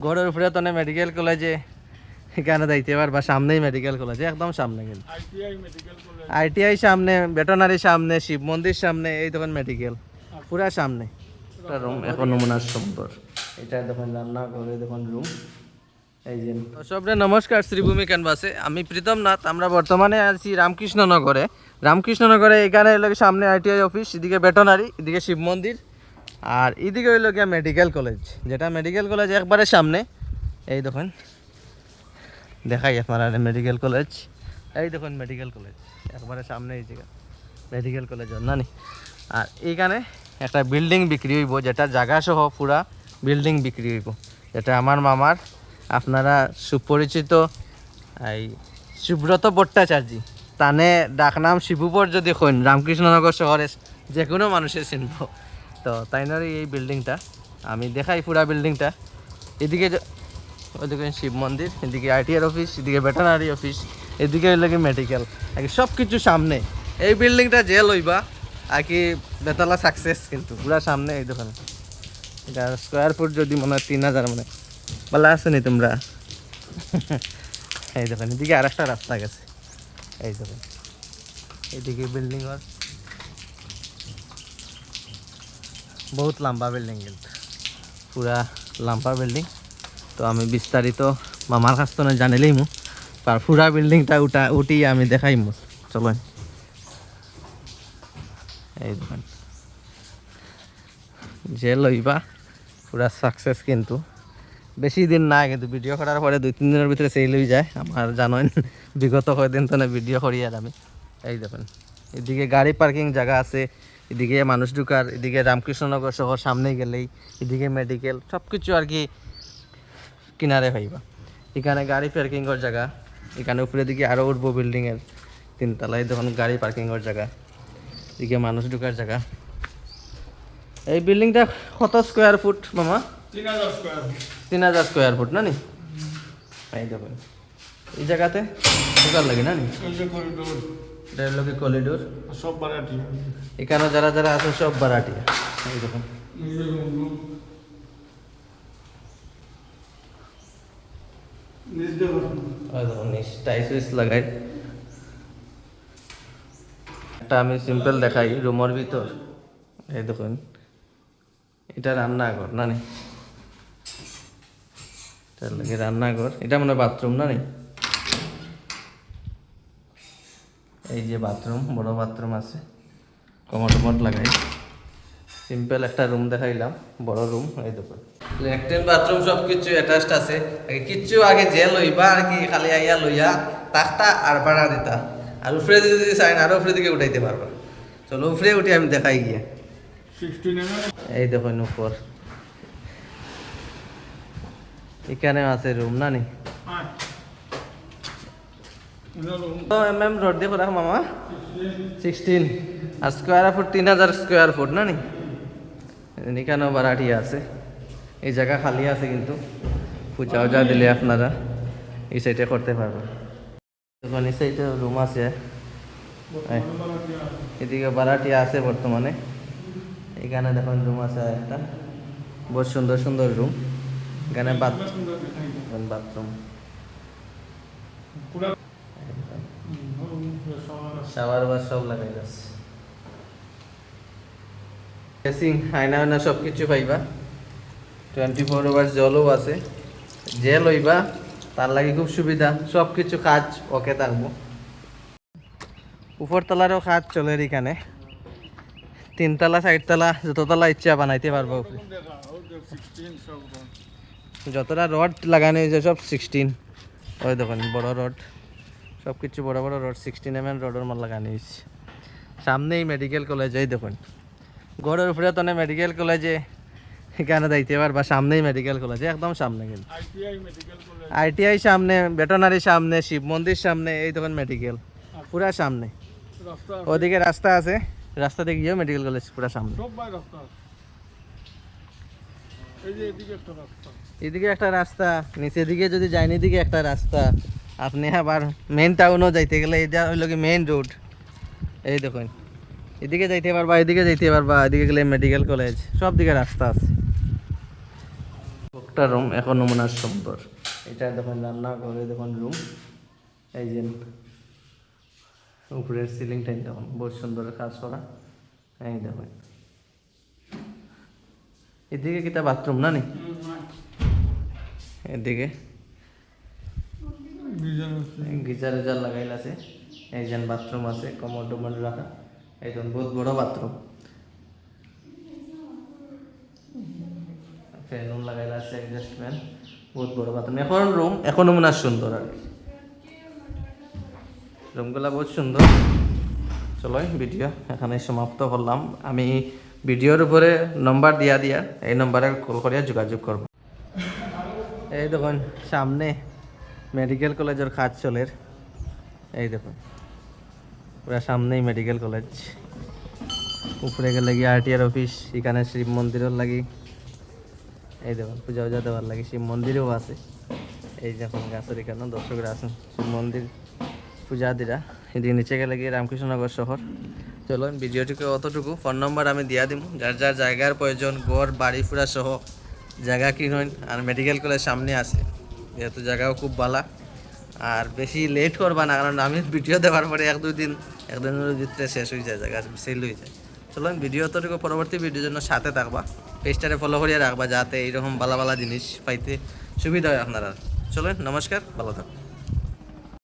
ঘরের উপরে তো মেডিকেল কলেজে এখানে যাইতে পারবা, সামনেই মেডিকেল কলেজ, একদম সামনে। কিন্তু আইটিআই সামনে, ভেটেরিনারি সামনে, শিব মন্দির সামনে, এই দেখুন মেডিকেল পুরা সামনে। রুম এখন নমুনা সুন্দর, এটা দেখুন রান্না করে, দেখুন রুম। এই যে সবরে নমস্কার, শ্রীভূমি ক্যানভাসে আমি প্রীতম নাথ। আমরা বর্তমানে আছি রামকৃষ্ণনগরে। রামকৃষ্ণনগরে এখানে হইল সামনে আইটিআই অফিস, এদিকে ভেটেরিনারি, এদিকে শিব মন্দির, আর এদিকে হইল গিয়া মেডিকেল কলেজ, যেটা মেডিকেল কলেজ একবারে সামনে। এই দেখুন দেখাই আপনারা মেডিকেল কলেজ, এই দেখুন মেডিকেল কলেজ একবারে সামনে, এই জায়গা মেডিকেল কলেজ নানি। আর এইখানে একটা বিল্ডিং বিক্রি হইব, যেটা জায়গা সহ পুরা বিল্ডিং বিক্রি হইব, যেটা আমার মামার, আপনারা সুপরিচিত এই সুব্রত ভট্টাচার্য, তানে ডাকনাম শিবুপর যদি কইন রামকৃষ্ণনগর শহরে যে কোনো মানুষের চিনব। তো তাইনারই এই বিল্ডিংটা আমি দেখাই, পুরা বিল্ডিংটা। এদিকে ওইদিকে শিব মন্দির, এদিকে আইটিআর অফিস, এদিকে ভেটেরিনারি অফিস, এদিকে লাগে মেডিকেল, আর কি সব কিছু সামনে। এই বিল্ডিংটা যে লইবা আর কি বেতলা সাকসেস, কিন্তু পুরা সামনে। এই দোকানে এটা স্কোয়ার ফুট যদি মনে হয় 3000, মানে বলা আছে নি তোমরা? এই দোকান এদিকে আর একটা রাস্তা গেছে, এই দোকান এইদিকে বিল্ডিং, আর বহুত লম্বা বিল্ডিং, কিন্তু পুরা লম্বা বিল্ডিং। তো আমি বিস্তারিত মামার কাছ থেকে জানিলেই মু, আর পুরা বিল্ডিংটা উঠি আমি দেখাই মু। চলো এই দোকান যে লইবা পুরা সাকসেস, কিন্তু বেশি দিন না, কিন্তু ভিডিও করার পরে 2-3 দিনের ভিতরে সেল হয়ে যায়। আমার জানেন বিগত কয়েকদিন তো ভিডিও করি আর আমি। এই দেখুন এদিকে গাড়ি পার্কিং জায়গা আছে, এদিকে মানুষ ঢুকার, এদিকে রামকৃষ্ণনগর শহর সামনে গেলেই, এদিকে মেডিকেল, সব কিছু আর কি কিনারে হইবা। এখানে গাড়ি পার্কিংয়ের জায়গা, এখানে উপরে দিকে আরও উঠবো বিল্ডিংয়ের 3 তলায়, দেখুন গাড়ি পার্কিংয়ের জায়গা, এদিকে মানুষ ঢুকার জায়গা। এই বিল্ডিংটা কত স্কোয়ার ফুট মামা? 3000 স্কোয়ার ফুট না নি? এই দেখুন এই জায়গাতে ঢুকার লাগে না নি? এটা হলো কি করিডোর, সব বাড়াটি এখানে যারা যারা আছে সব বারাটি। এই দেখুন টাইস লাগাই। একটা আমি সিম্পল দেখাই রুমের ভিতর। এই দেখুন এটা রান্নাঘর না নি? এটার লাগে রান্নাঘর, এটা মানে বাথরুম না নি? এই যে বাথরুম, বড় বাথরুম আছে, কমোড লাগাই। সিম্পল একটা রুম দেখাইলাম, বড় রুম। এই দেখুন ল্যাট্রিন বাথরুম সব কিছু অ্যাটাচড আছে। কিচ্ছু আগে যে লইবা আর কি, খালি আইয়া লইয়া তাকটা আর ভাড়া দিতা, আর উপরে যদি চাই আরো উপরে দিকে উঠাইতে পারবা। চলো উপরে উঠে আমি দেখাই গিয়ে। এই দেখুন উপর এখানে আছে রুম না নি? রোড দিয়ে রাখ মামা 16, আর স্কোয়ার ফুট 3000 স্কোয়ার ফুট না নি? এখানেও বারাটি আছে, এই জায়গা খালি আছে, কিন্তু পূজা উজা দিলে আপনারা এই সাইডে করতে পারবেন। তখন এই সাইডে রুম আছে, এদিকে বারাটি আছে বর্তমানে। এখানে দেখুন রুম আছে একটা, বহুত সুন্দর সুন্দর রুম। এখানে বাথরুম, শাওয়ার বা সব লাগাই আছে, ড্রেসিং, আয়না আয়না সব কিছু পাইবা। 24 আওয়ার্স জলও আছে, যে লইবা তার লাগে খুব সুবিধা, সব কিছু কাজ ওকে থাকবো। উপর তলারও কাজ চলে এখানে, 3 তলা 4 তলা যততলা ইচ্ছা বানাইতে পারবো। যতটা রড লাগানো হয়েছে সব 16, ওই দেখুন বড় রড, সব কিছু বড় বড় রড, 16 mm রডের মাল লাগানো হয়েছে। সামনেই মেডিকেল কলেজ, এই দেখুন ঘরের উপরে তো মেডিকেল কলেজে এখানে যাইতে পারবা, সামনেই মেডিকেল কলেজ, একদম সামনে। কিন্তু আইটিআই সামনে, ভেটেরিনারি সামনে, শিব মন্দির সামনে, এই দেখুন মেডিকেল পুরা সামনে। ওদিকে রাস্তা আছে, রাস্তা দিয়ে গিয়েও মেডিকেল কলেজ পুরা সামনে। এদিকে একটা রাস্তা, নিচের দিকে যদি যায়নি দিকে একটা রাস্তা। আপনি আবার মেইন টাউনও যাইতে গেলে এটা হইল কি মেইন রোড। এই দেখুন এদিকে যাইতে পারবা, এদিকে যাইতে পারবা, এদিকে গেলে মেডিকেল কলেজ, সব দিকে রাস্তা আছে। একটা রুম এখন নমুনা সুন্দর। এটা দেখুন রান্না করে, দেখুন রুম, এই যে উপরের সিলিংটাই দেখুন বহুত সুন্দর কাজ করা। এই দেখুন এদিকে কিটা বাথরুম না নি, এদিকে গিজার উজার লাগাইল আছে, এই যে বাথরুম আছে, কমোড টমোড রাখা, এই দেখুন বহুত বড় বাথরুম, ফ্যান লাগাইল আছে, এডজাস্ট ফ্যান, বহুত বড় বাথরুম। এখন রুম এখন মনে হয় সুন্দর আর কি, রুমগুলা বহুত সুন্দর। চলো ভিডিও এখানে সমাপ্ত করলাম। আমি ভিডিওর উপরে নম্বর দিয়া এই নম্বরে কল করিয়া যোগাযোগ করব। এই দেখুন সামনে মেডিকেল কলেজের কাজ চলের, এই দেখুন পুরা সামনেই মেডিকেল কলেজ। উপরে গেলে গিয়ে আরটিআর অফিস, এখানে শিব মন্দিরের লাগি, এই দেখুন পূজা উজা দেওয়ার লাগে, শিব মন্দিরও আছে। এই দেখুন গাছের এখানে দর্শকরা আছেন, শিব মন্দির পূজা দিরা। এদিকে নিচে গেলে গিয়ে রামকৃষ্ণনগর শহর। চলো ভিডিওটিকে অতটুকু, ফোন নম্বর আমি দিয়া দিব, যার যার জায়গার প্রয়োজন, গড় বাড়ি ফুরা সহ জায়গা কিনুন। আর মেডিকেল কলেজ সামনে আছে, যেহেতু জায়গাও খুব ভালো। আর বেশি লেট করবা না, কারণ আমি ভিডিও দেওয়ার পরে এক দুদিনের ভিতরে শেষ হয়ে যায়, জায়গা সেল হয়ে যায়। চলো ভিডিও অতটুকু, পরবর্তী ভিডিওর জন্য সাথে থাকবা, পেজটারে ফলো করিয়ে রাখবা, যাতে এইরকম ভালো ভালো জিনিস পাইতে সুবিধা হয় আপনারা। চলেন, নমস্কার, ভালো থাকবেন।